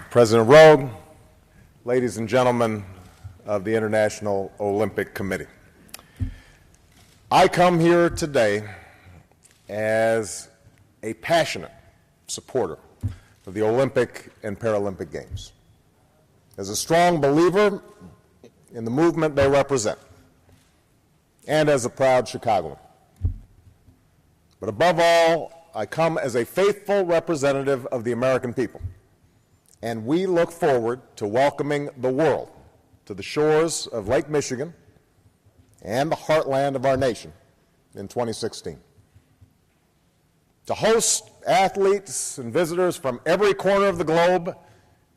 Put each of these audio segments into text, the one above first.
President Rogue, ladies and gentlemen of the International Olympic Committee. I come here today as a passionate supporter of the Olympic and Paralympic Games, as a strong believer in the movement they represent, and as a proud Chicagoan. But above all, I come as a faithful representative of the American people, and we look forward to welcoming the world to the shores of Lake Michigan and the heartland of our nation in 2016. To host athletes and visitors from every corner of the globe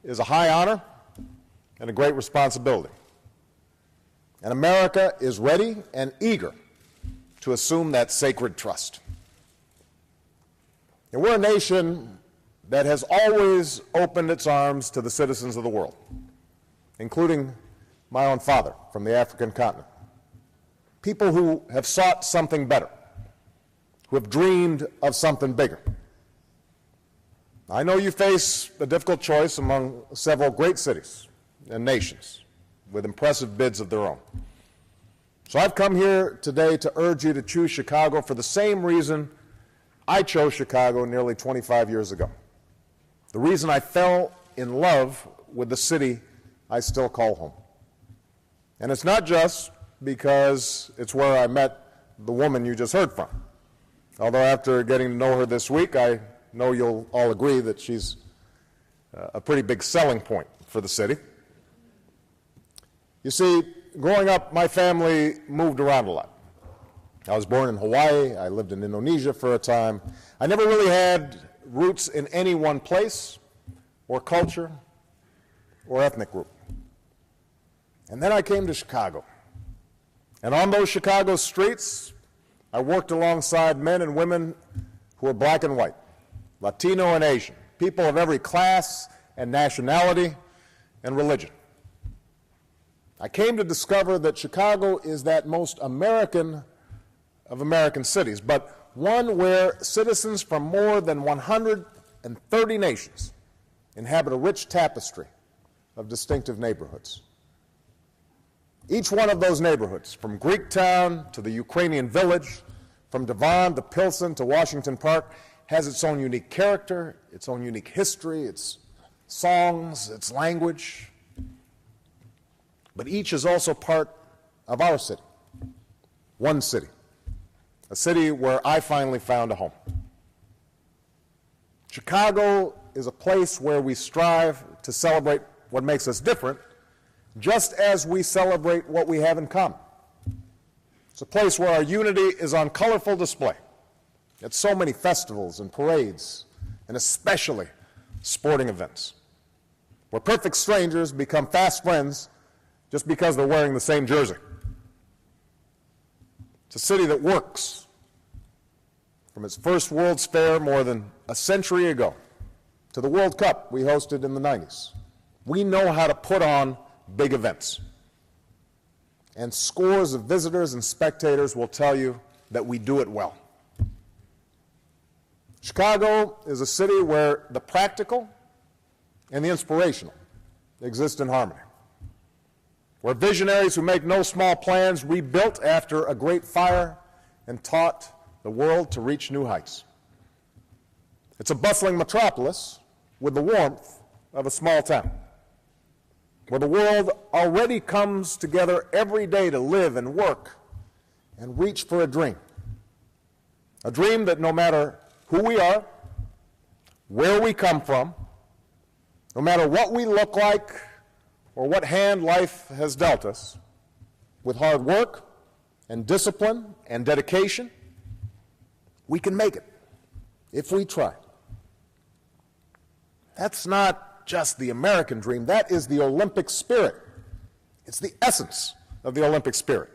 is a high honor and a great responsibility. And America is ready and eager to assume that sacred trust. And we're a nation that has always opened its arms to the citizens of the world, including my own father from the African continent. People who have sought something better, who have dreamed of something bigger. I know you face a difficult choice among several great cities and nations with impressive bids of their own. So I've come here today to urge you to choose Chicago for the same reason I chose Chicago nearly 25 years ago. The reason I fell in love with the city I still call home. And it's not just because it's where I met the woman you just heard from. Although after getting to know her this week, I know you'll all agree that she's a pretty big selling point for the city. You see, growing up, my family moved around a lot. I was born in Hawaii. I lived in Indonesia for a time. I never really had roots in any one place or culture or ethnic group. And then I came to Chicago. And on those Chicago streets, I worked alongside men and women who were black and white, Latino and Asian, people of every class and nationality and religion. I came to discover that Chicago is that most American of American cities, but one where citizens from more than 130 nations inhabit a rich tapestry of distinctive neighborhoods. Each one of those neighborhoods, from Greektown to the Ukrainian Village, from Devon to Pilsen to Washington Park, has its own unique character, its own unique history, its songs, its language. But each is also part of our city, one city. A city where I finally found a home. Chicago is a place where we strive to celebrate what makes us different, just as we celebrate what we have in common. It's a place where our unity is on colorful display at so many festivals and parades, and especially sporting events, where perfect strangers become fast friends just because they're wearing the same jersey. It's a city that works. From its first World's Fair more than a century ago to the World Cup we hosted in the 90s. We know how to put on big events. And scores of visitors and spectators will tell you that we do it well. Chicago is a city where the practical and the inspirational exist in harmony, where visionaries who make no small plans rebuilt after a great fire and taught the world to reach new heights. It's a bustling metropolis with the warmth of a small town, where the world already comes together every day to live and work and reach for a dream that no matter who we are, where we come from, no matter what we look like or what hand life has dealt us, with hard work and discipline and dedication, we can make it if we try. That's not just the American dream, that is the Olympic spirit. It's the essence of the Olympic spirit.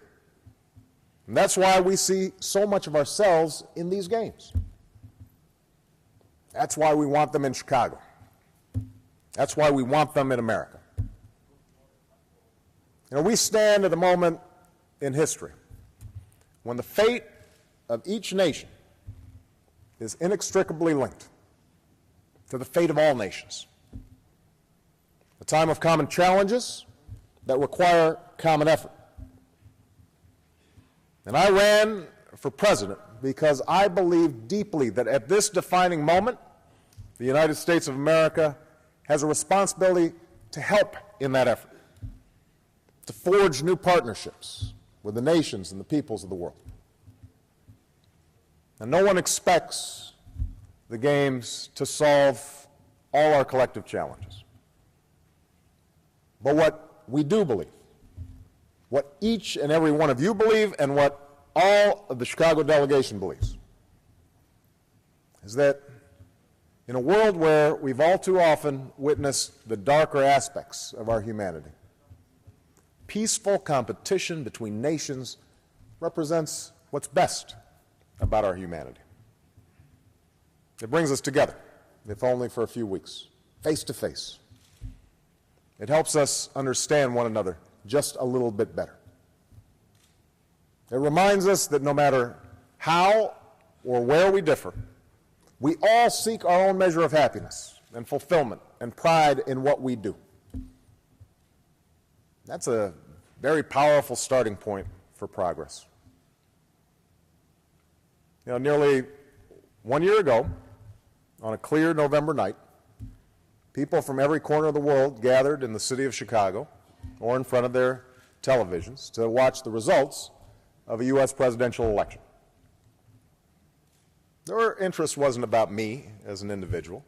And that's why we see so much of ourselves in these games. That's why we want them in Chicago. That's why we want them in America. You know, we stand at a moment in history when the fate of each nation is inextricably linked to the fate of all nations. time of common challenges that require common effort. And I ran for president because I believe deeply that at this defining moment, the United States of America has a responsibility to help in that effort, to forge new partnerships with the nations and the peoples of the world. And no one expects the Games to solve all our collective challenges. But what we do believe, what each and every one of you believe, and what all of the Chicago delegation believes, is that in a world where we've all too often witnessed the darker aspects of our humanity, peaceful competition between nations represents what's best about our humanity. It brings us together, if only for a few weeks, face to face. It helps us understand one another just a little bit better. It reminds us that no matter how or where we differ, we all seek our own measure of happiness and fulfillment and pride in what we do. That's a very powerful starting point for progress. You know, nearly 1 year ago, on a clear November night, people from every corner of the world gathered in the city of Chicago or in front of their televisions to watch the results of a U.S. presidential election. Their interest wasn't about me as an individual.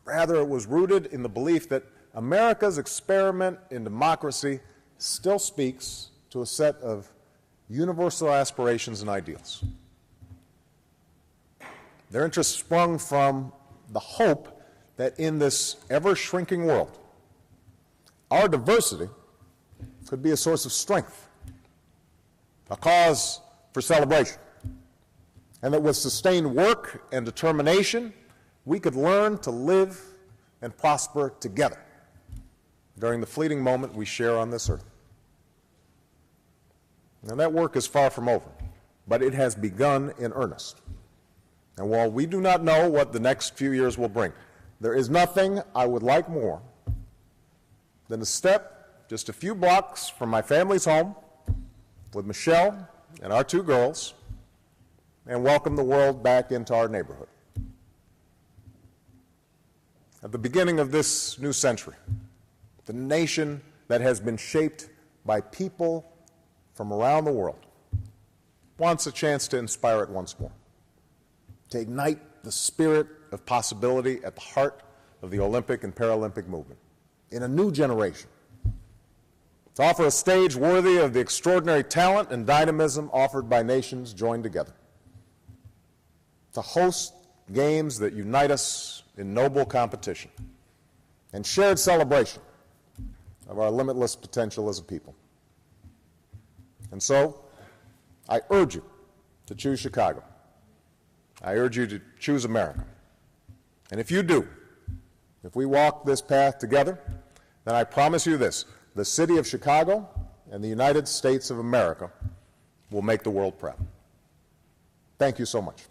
Rather, it was rooted in the belief that America's experiment in democracy still speaks to a set of universal aspirations and ideals. Their interest sprung from the hope that in this ever-shrinking world, our diversity could be a source of strength, a cause for celebration, and that with sustained work and determination, we could learn to live and prosper together during the fleeting moment we share on this earth. Now, that work is far from over, but it has begun in earnest. And while we do not know what the next few years will bring, there is nothing I would like more than to step just a few blocks from my family's home with Michelle and our 2 girls and welcome the world back into our neighborhood. At the beginning of this new century, the nation that has been shaped by people from around the world wants a chance to inspire it once more, to ignite the spirit of possibility at the heart of the Olympic and Paralympic movement in a new generation, to offer a stage worthy of the extraordinary talent and dynamism offered by nations joined together, to host games that unite us in noble competition and shared celebration of our limitless potential as a people. And so, I urge you to choose Chicago. I urge you to choose America. And if you do, if we walk this path together, then I promise you this: the city of Chicago and the United States of America will make the world proud. Thank you so much.